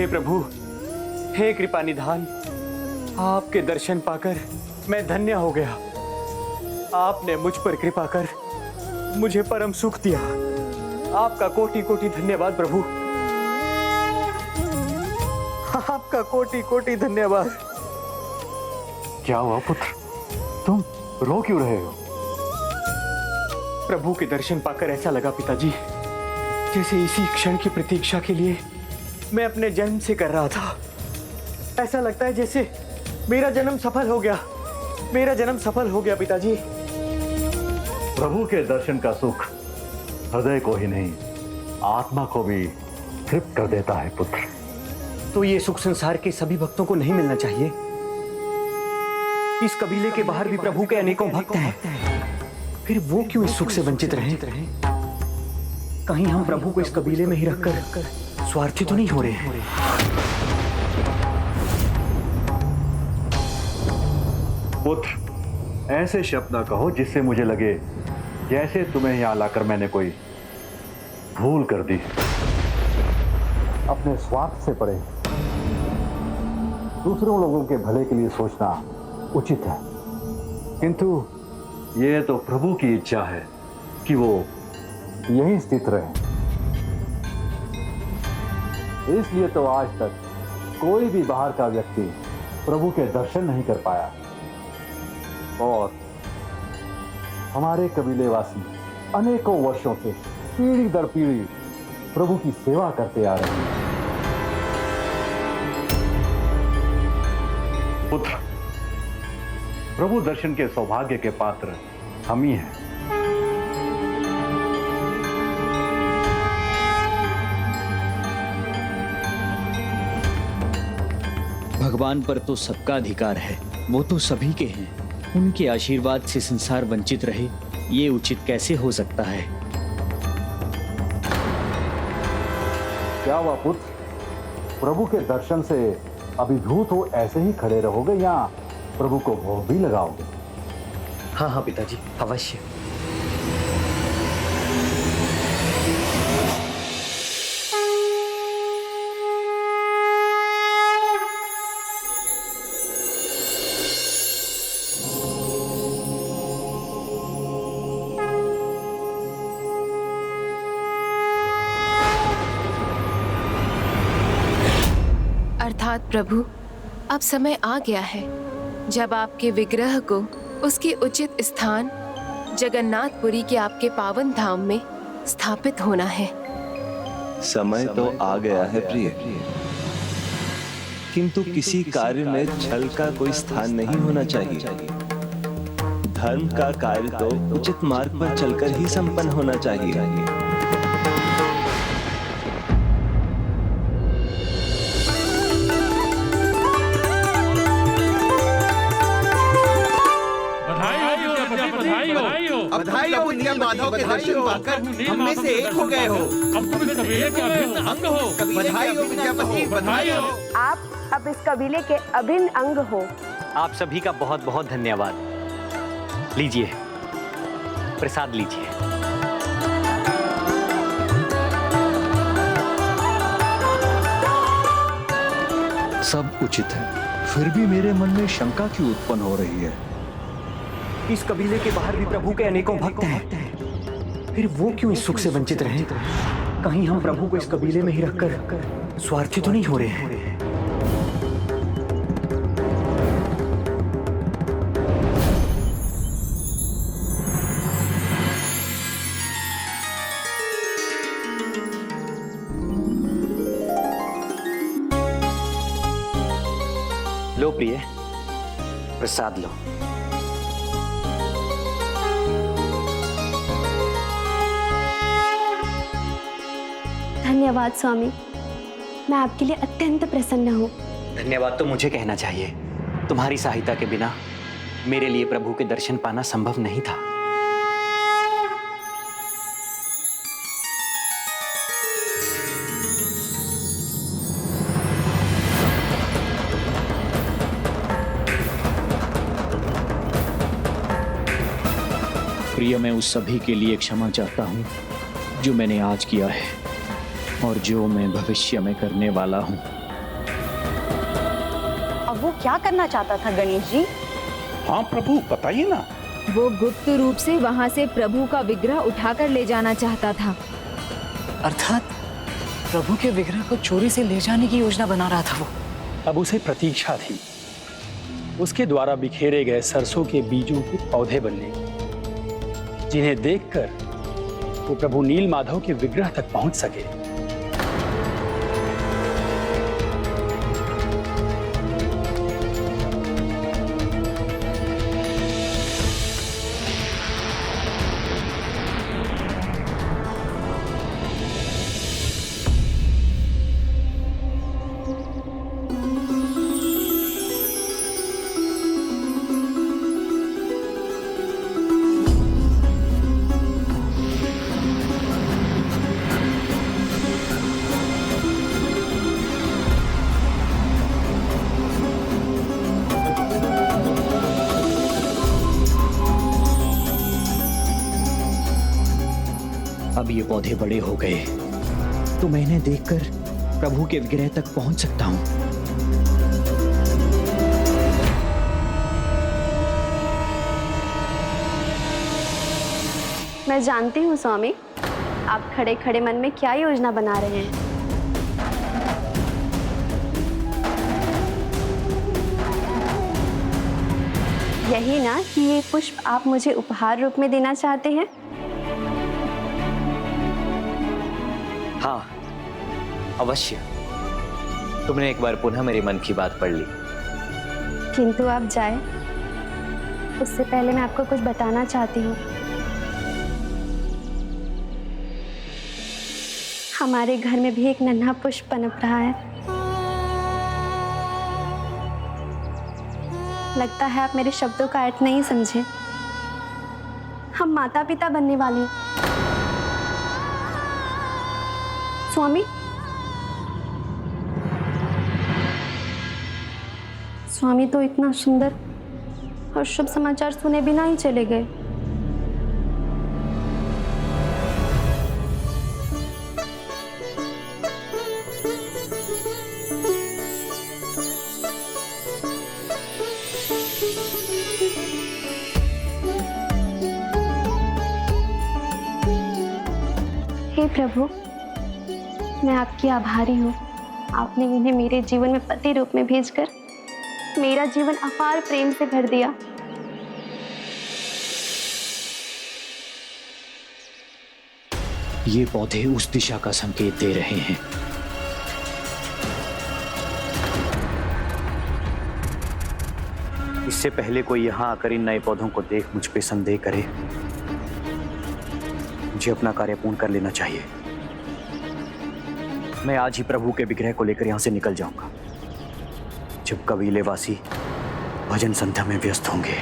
हे प्रभु, हे कृपा निधान, आपके दर्शन पाकर मैं धन्य हो गया। आपने मुझ पर कृपा कर मुझे परम सुख दिया। आपका कोटि कोटि धन्यवाद प्रभु, आपका कोटि कोटि धन्यवाद। क्या हुआ पुत्र, तुम रो क्यों रहे हो? प्रभु के दर्शन पाकर ऐसा लगा पिताजी, जैसे इसी क्षण की प्रतीक्षा के लिए मैं अपने जन्म से कर रहा था। ऐसा लगता है जैसे मेरा जन्म सफल हो गया, मेरा जन्म सफल हो गया पिताजी। प्रभु के दर्शन का सुख हृदय को ही नहीं, आत्मा को भी तृप्त कर देता है पुत्र। तो ये सुख संसार के सभी भक्तों को नहीं मिलना चाहिए? इस कबीले के बाहर भी प्रभु के अनेकों भक्त हैं, फिर वो क्यों इस सुख से वंचित रहे? कहीं हम प्रभु को इस कबीले में ही रखकर स्वार्थी तो नहीं हो रहे हैं? पुत्र, ऐसे शब्द ना कहो जिससे मुझे लगे जैसे तुम्हें यहां लाकर मैंने कोई भूल कर दी। अपने स्वार्थ से परे दूसरों लोगों के भले के लिए सोचना उचित है, किंतु यह तो प्रभु की इच्छा है कि वो यहीं स्थित रहे। इसलिए तो आज तक कोई भी बाहर का व्यक्ति प्रभु के दर्शन नहीं कर पाया, और हमारे कबीलेवासी अनेकों वर्षों से पीढ़ी दर पीढ़ी प्रभु की सेवा करते आ रहे हैं। पुत्र, प्रभु दर्शन के सौभाग्य के पात्र हम ही हैं। भगवान पर तो सबका अधिकार है, वो तो सभी के हैं। उनके आशीर्वाद से संसार वंचित रहे, ये उचित कैसे हो सकता है? क्या हुआ पुत्र, प्रभु के दर्शन से अभिभूत हो ऐसे ही खड़े रहोगे या प्रभु को भोग भी लगाओगे? हाँ हाँ पिताजी, अवश्य। अर्थात प्रभु, अब समय आ गया है जब आपके विग्रह को उसके उचित स्थान जगन्नाथपुरी के आपके पावन धाम में स्थापित होना है। समय तो आ गया है प्रिय, किंतु किसी कार्य में छल का कोई स्थान नहीं होना चाहिए। धर्म का कार्य तो उचित मार्ग पर चलकर ही संपन्न होना चाहिए। बधाई हो विद्या माधव के दर्शन पाकर हम में से एक हो गए हो। अब तुम इस कबीले के अभिन्न अंग हो। बधाई हो विद्यापति, बधाई हो। आप अब इस कबीले के अभिन्न अंग हो। आप सभी का बहुत बहुत धन्यवाद। लीजिए प्रसाद लीजिए। सब उचित है, फिर भी मेरे मन में शंका क्यों उत्पन्न हो रही है? इस कबीले के बाहर भी प्रभु के अनेकों भक्त हैं, फिर वो क्यों इस सुख से वंचित रहे? कहीं हम प्रभु को इस कबीले में ही रखकर स्वार्थी तो नहीं हो रहे हैं? लो प्रिय, प्रसाद लो। धन्यवाद स्वामी, मैं आपके लिए अत्यंत प्रसन्न हूँ। धन्यवाद तो मुझे कहना चाहिए। तुम्हारी सहायता के बिना मेरे लिए प्रभु के दर्शन पाना संभव नहीं था। प्रिय, मैं उस सभी के लिए क्षमा चाहता हूँ जो मैंने आज किया है और जो मैं भविष्य में करने वाला हूँ। क्या करना चाहता था गणेश जी? हाँ प्रभु, बताइए ना। वो गुप्त रूप से वहाँ से प्रभु का विग्रह उठाकर ले जाना चाहता था। अर्थात प्रभु के विग्रह को चोरी से ले जाने की योजना बना रहा था वो। अब उसे प्रतीक्षा थी उसके द्वारा बिखेरे गए सरसों के बीजों के पौधे बनने की, जिन्हें देखकर वो प्रभु नील माधव के विग्रह तक पहुंच सके। अब ये पौधे बड़े हो गए तो मैं इन्हें देखकर प्रभु के विग्रह तक पहुंच सकता हूं। मैं जानती हूँ स्वामी, आप खड़े खड़े मन में क्या योजना बना रहे हैं। यही ना कि ये पुष्प आप मुझे उपहार रूप में देना चाहते हैं? हाँ अवश्य। तुमने एक बार पुनः मेरे मन की बात पढ़ ली। किंतु आप जाए उससे पहले मैं आपको कुछ बताना चाहती हूँ। हमारे घर में भी एक नन्हा पुष्प पनप रहा है। लगता है आप मेरे शब्दों का अर्थ नहीं समझे। हम माता पिता बनने वाले हैं। स्वामी, स्वामी तो इतना सुंदर और शुभ समाचार सुने बिना ही चले गए। हे प्रभु, मैं आपकी आभारी हूँ। आपने इन्हें मेरे जीवन में पति रूप में भेजकर मेरा जीवन अपार प्रेम से भर दिया। ये पौधे उस दिशा का संकेत दे रहे हैं। इससे पहले कोई यहां आकर इन नए पौधों को देख मुझ पे संदेह करे, मुझे अपना कार्य पूर्ण कर लेना चाहिए। मैं आज ही प्रभु के विग्रह को लेकर यहां से निकल जाऊंगा, जब कबीले वासी भजन संध्या में व्यस्त होंगे।